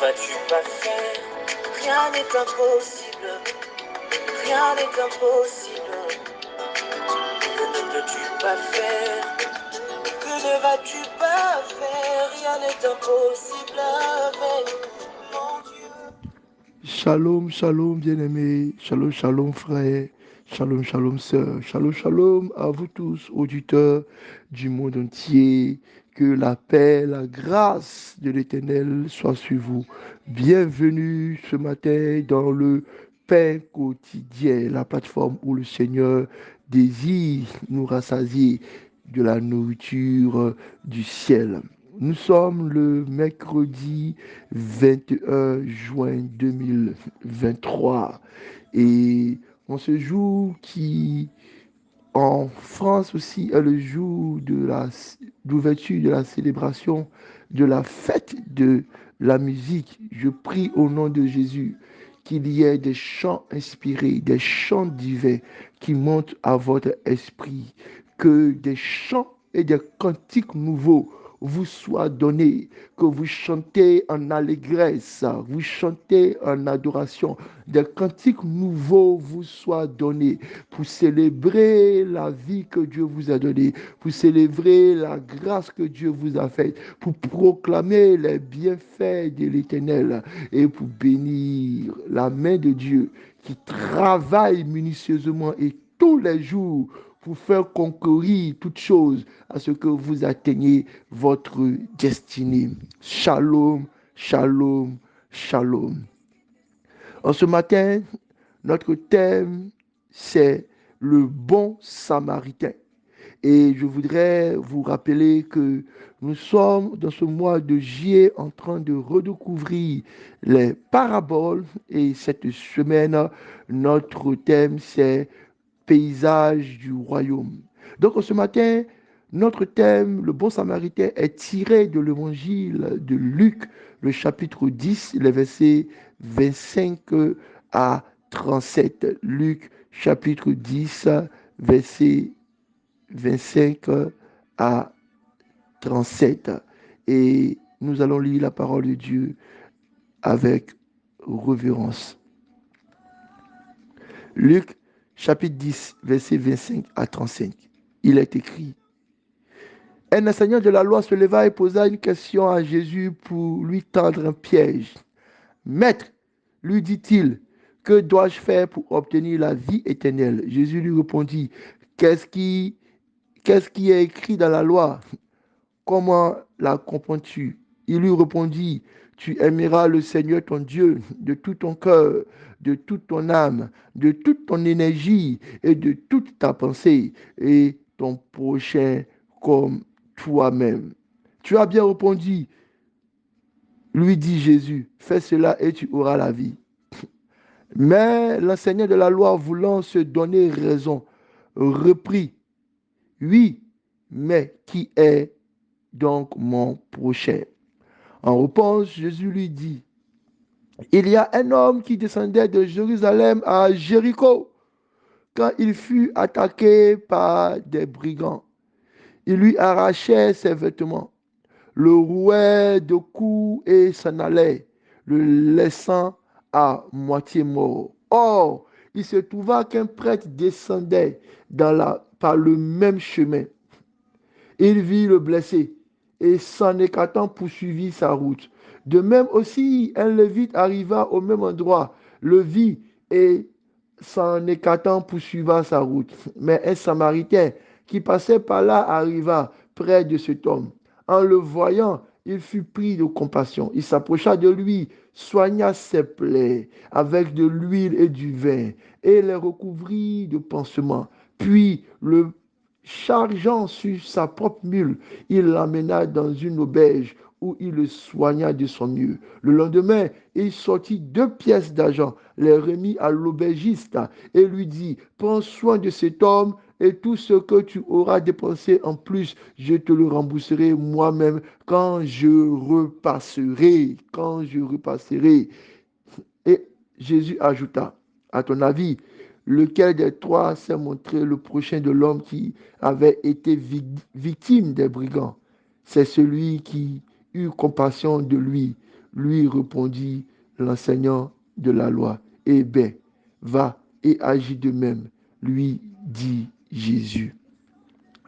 vas-tu pas faire? Rien n'est impossible. Rien n'est impossible. Que ne peux-tu pas faire? Que ne vas-tu pas faire? Rien n'est impossible avec mon Dieu. Shalom, shalom, bien-aimés. Shalom, shalom, frères. Shalom, shalom, sœurs. Shalom, shalom à vous tous, auditeurs du monde entier. Que la paix, la grâce de l'Éternel soit sur vous. Bienvenue ce matin dans le pain quotidien, la plateforme où le Seigneur désire nous rassasier de la nourriture du ciel. Nous sommes le mercredi 21 juin 2023 et en ce jour qui en France aussi est le jour de l'ouverture de la célébration de la fête de la musique. Je prie au nom de Jésus qu'il y ait des chants inspirés, des chants divins qui montent à votre esprit, que des chants et des cantiques nouveaux vous soient donnés, que vous chantez en allégresse, vous chantez en adoration, des cantiques nouveaux vous soient donnés pour célébrer la vie que Dieu vous a donnée, pour célébrer la grâce que Dieu vous a faite, pour proclamer les bienfaits de l'Éternel et pour bénir la main de Dieu qui travaille minutieusement et tous les jours pour faire concourir toutes choses à ce que vous atteigniez votre destinée. Shalom, shalom, shalom. En ce matin, notre thème, c'est le bon samaritain. Et je voudrais vous rappeler que nous sommes dans ce mois de juillet en train de redécouvrir les paraboles. Et cette semaine, notre thème, c'est paysage du royaume. Donc ce matin, notre thème, le bon samaritain, est tiré de l'évangile de Luc, le chapitre 10, les versets 25 à 37. Luc, chapitre 10, versets 25 à 37. Et nous allons lire la parole de Dieu avec révérence. Luc, chapitre 10, versets 25 à 35. Il est écrit: un enseignant de la loi se leva et posa une question à Jésus pour lui tendre un piège. Maître, lui dit-il, que dois-je faire pour obtenir la vie éternelle? Jésus lui répondit: Qu'est-ce qui est écrit dans la loi? Comment la comprends-tu? Il lui répondit: Tu aimeras le Seigneur ton Dieu de tout ton cœur, de toute ton âme, de toute ton énergie et de toute ta pensée, et ton prochain comme toi-même. Tu as bien répondu, lui dit Jésus, fais cela et tu auras la vie. Mais l'enseignant de la loi, voulant se donner raison, reprit: Oui, mais qui est donc mon prochain? En réponse, Jésus lui dit: Il y a un homme qui descendait de Jérusalem à Jéricho quand il fut attaqué par des brigands. Ils lui arrachaient ses vêtements, le rouaient de coups et s'en allaient, le laissant à moitié mort. Or, il se trouva qu'un prêtre descendait par le même chemin. Il vit le blessé et s'en écartant poursuivit sa route. De même aussi, un lévite arriva au même endroit, le vit et s'en écartant poursuivit sa route. Mais un samaritain qui passait par là arriva près de cet homme. En le voyant, il fut pris de compassion. Il s'approcha de lui, soigna ses plaies avec de l'huile et du vin et les recouvrit de pansements. Puis le chargeant sur sa propre mule, il l'emmena dans une auberge où il le soigna de son mieux. Le lendemain, il sortit 2 pièces d'argent, les remit à l'aubergiste et lui dit: Prends soin de cet homme et tout ce que tu auras dépensé en plus, je te le rembourserai moi-même quand je repasserai. Quand je repasserai. Et Jésus ajouta: À ton avis, lequel des trois s'est montré le prochain de l'homme qui avait été victime des brigands? C'est celui qui eut compassion de lui Lui répondit l'enseignant de la loi. Eh bien, va et agis de même, lui dit Jésus.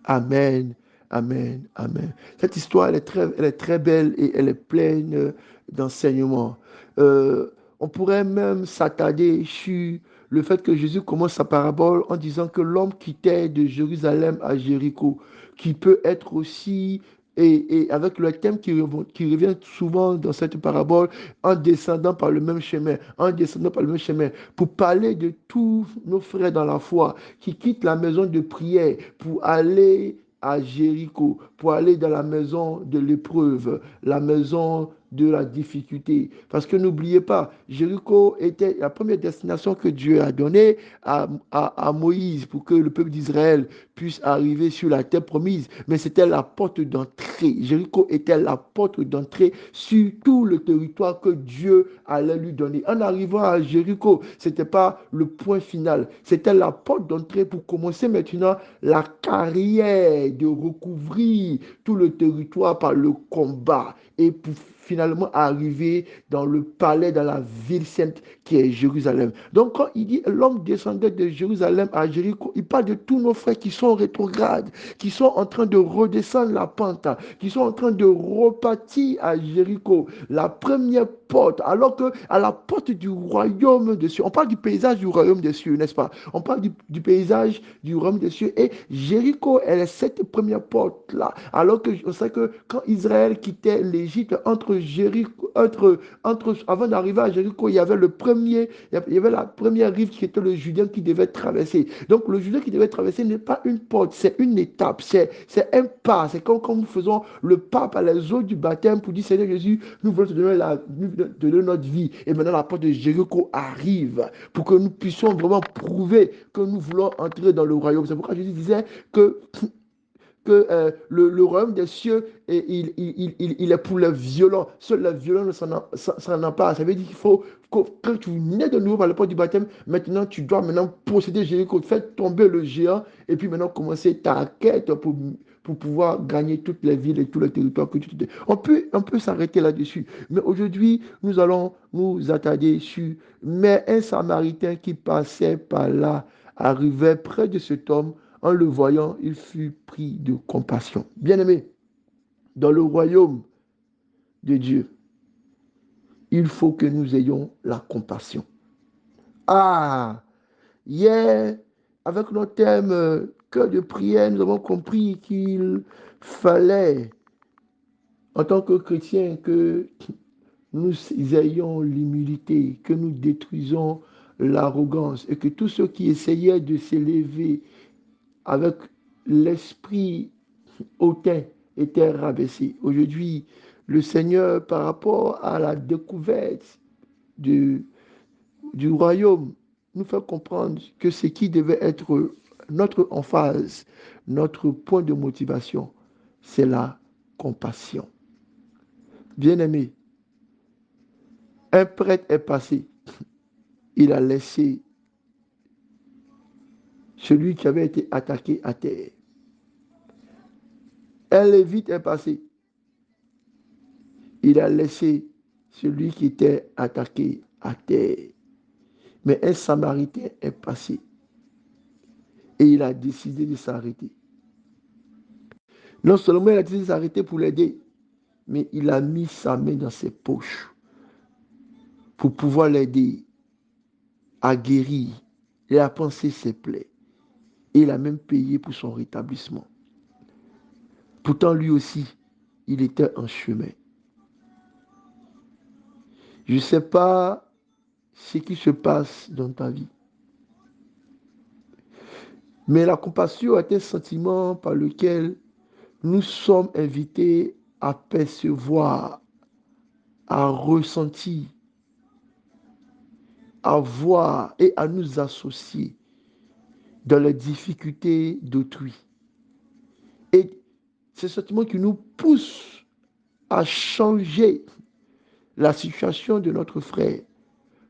Amen, amen, amen. Cette histoire, elle est très belle et elle est pleine d'enseignements. On pourrait même s'attarder sur le fait que Jésus commence sa parabole en disant que l'homme quittait de Jérusalem à Jéricho, qui peut être aussi, et avec le thème qui revient souvent dans cette parabole, en descendant par le même chemin, en descendant par le même chemin, pour parler de tous nos frères dans la foi qui quittent la maison de prière pour aller à Jéricho, pour aller dans la maison de l'épreuve, la maison de la difficulté. Parce que n'oubliez pas, Jéricho était la première destination que Dieu a donnée à Moïse pour que le peuple d'Israël puisse arriver sur la terre promise. Mais c'était la porte d'entrée. Jéricho était la porte d'entrée sur tout le territoire que Dieu allait lui donner. En arrivant à Jéricho, ce n'était pas le point final. C'était la porte d'entrée pour commencer maintenant la carrière de recouvrir tout le territoire par le combat et pour finalement arriver dans le palais, dans la ville sainte qui est Jérusalem. Donc quand il dit l'homme descendait de Jérusalem à Jéricho, il parle de tous nos frères qui sont rétrogrades, qui sont en train de redescendre la pente, qui sont en train de repartir à Jéricho, la première porte, alors que à la porte du royaume des cieux, on parle du paysage du royaume des cieux, n'est-ce pas? On parle du paysage du royaume des cieux et Jéricho, elle est cette première porte-là, alors que on sait que quand Israël quittait l'Égypte, entre Jéricho, avant d'arriver à Jéricho, il y avait la première rive qui était le Jourdain qui devait traverser. Donc le Jourdain qui devait traverser n'est pas une porte, c'est une étape, c'est un pas. C'est comme quand nous faisons le pas par les eaux du baptême pour dire Seigneur Jésus, nous voulons te donner notre vie. Et maintenant la porte de Jéricho arrive pour que nous puissions vraiment prouver que nous voulons entrer dans le royaume. C'est pourquoi Jésus disait que le royaume des cieux, il est pour les violents. Seuls les violents ne s'en emparent. Ça veut dire qu'il faut, quand tu nais de nouveau par le port du baptême, maintenant tu dois maintenant posséder Jéricho, faire tomber le géant, et puis maintenant commencer ta quête pour pouvoir gagner toutes les villes et tous les territoires que tu te... On peut s'arrêter là-dessus. Mais aujourd'hui, nous allons nous attarder sur... Mais un Samaritain qui passait par là arrivait près de cet homme. En le voyant, il fut pris de compassion. Bien-aimé, dans le royaume de Dieu, il faut que nous ayons la compassion. Ah, hier, avec notre thème cœur de prière, nous avons compris qu'il fallait, en tant que chrétiens, que nous ayons l'humilité, que nous détruisons l'arrogance et que tous ceux qui essayaient de s'élever avec l'esprit hautain était rabaissé. Aujourd'hui, le Seigneur, par rapport à la découverte du, du royaume, nous fait comprendre que ce qui devait être notre emphase, notre point de motivation, c'est la compassion. Bien-aimé, un prêtre est passé. Il a laissé celui qui avait été attaqué à terre. Un lévite est passé. Il a laissé celui qui était attaqué à terre. Mais un Samaritain est passé et il a décidé de s'arrêter. Non seulement il a décidé de s'arrêter pour l'aider, mais il a mis sa main dans ses poches pour pouvoir l'aider à guérir et à panser ses plaies. Et il a même payé pour son rétablissement. Pourtant, lui aussi, il était en chemin. Je ne sais pas ce qui se passe dans ta vie. Mais la compassion est un sentiment par lequel nous sommes invités à percevoir, à ressentir, à voir et à nous associer dans les difficultés d'autrui. Et c'est ce sentiment qui nous pousse à changer la situation de notre frère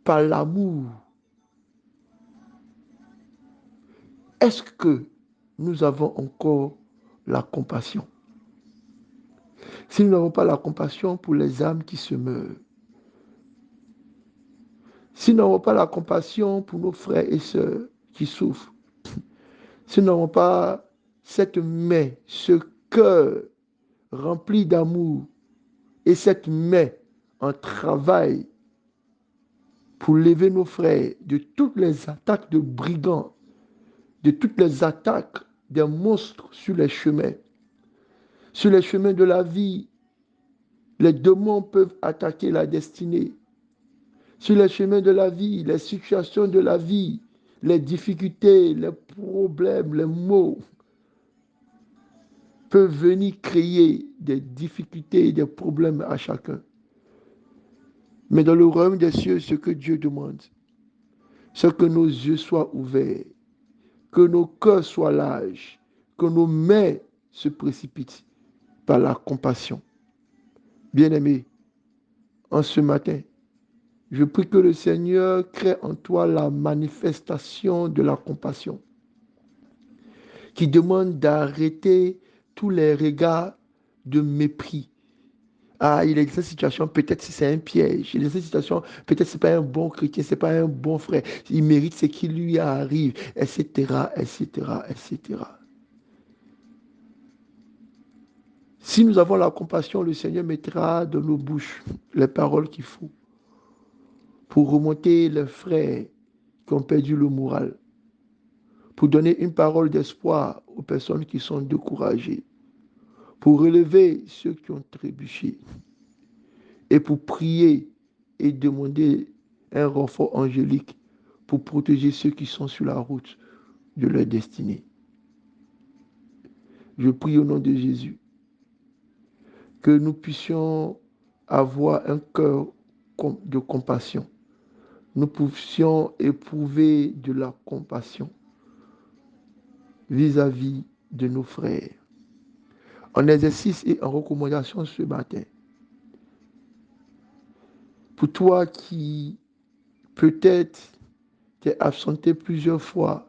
par l'amour. Est-ce que nous avons encore la compassion? Si nous n'avons pas la compassion pour les âmes qui se meurent, Si nous n'avons pas la compassion pour nos frères et sœurs qui souffrent, si nous n'avons pas cette main, ce cœur rempli d'amour et cette main en travail pour lever nos frères de toutes les attaques de brigands, de toutes les attaques des monstres sur les chemins. Sur les chemins de la vie, les démons peuvent attaquer la destinée. Sur les chemins de la vie, les situations de la vie, les difficultés, les problèmes, les maux peuvent venir créer des difficultés et des problèmes à chacun. Mais dans le royaume des cieux, ce que Dieu demande, c'est que nos yeux soient ouverts, que nos cœurs soient larges, que nos mains se précipitent par la compassion. Bien-aimé, en ce matin, je prie que le Seigneur crée en toi la manifestation de la compassion, qui demande d'arrêter tous les regards de mépris. Ah, il est dans cette situation, peut-être si c'est un piège. Il est dans cette situation, peut-être c'est pas un bon chrétien, c'est pas un bon frère. Il mérite ce qui lui arrive, etc., etc., etc. Si nous avons la compassion, le Seigneur mettra dans nos bouches les paroles qu'il faut pour remonter les frères qui ont perdu le moral, pour donner une parole d'espoir aux personnes qui sont découragées, pour relever ceux qui ont trébuché et pour prier et demander un renfort angélique pour protéger ceux qui sont sur la route de leur destinée. Je prie au nom de Jésus que nous puissions avoir un cœur de compassion. Nous puissions éprouver de la compassion vis-à-vis de nos frères. En exercice et en recommandation ce matin, pour toi qui peut-être t'es absenté plusieurs fois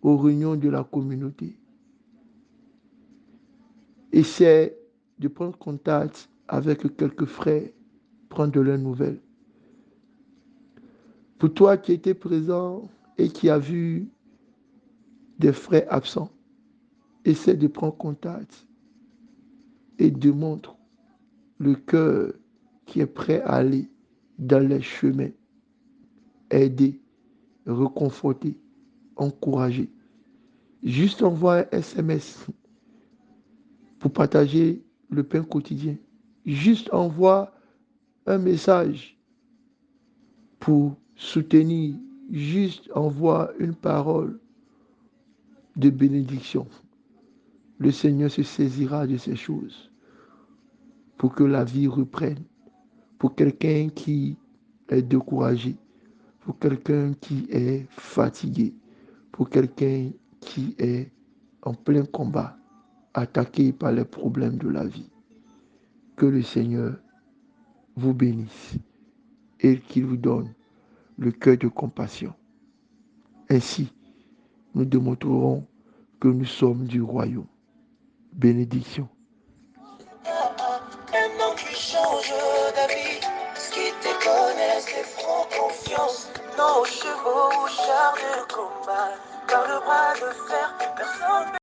aux réunions de la communauté, essaie de prendre contact avec quelques frères, prendre de leurs nouvelles. Pour toi qui étais présent et qui a vu des frères absents, essaie de prendre contact et démontre le cœur qui est prêt à aller dans les chemins, aider, réconforter, encourager. Juste envoie un SMS pour partager le pain quotidien. Juste envoie un message pour soutenir. Juste envoie une parole de bénédiction. Le Seigneur se saisira de ces choses pour que la vie reprenne. Pour quelqu'un qui est découragé, pour quelqu'un qui est fatigué, pour quelqu'un qui est en plein combat, attaqué par les problèmes de la vie. Que le Seigneur vous bénisse et qu'il vous donne le cœur de compassion. Ainsi, nous démontrerons que nous sommes du royaume. Bénédiction. Maintenant tu changes d'avis, ce qui te connaissent te feront confiance. Non aux chevaux ou chars de combat, car le bras de fer, personne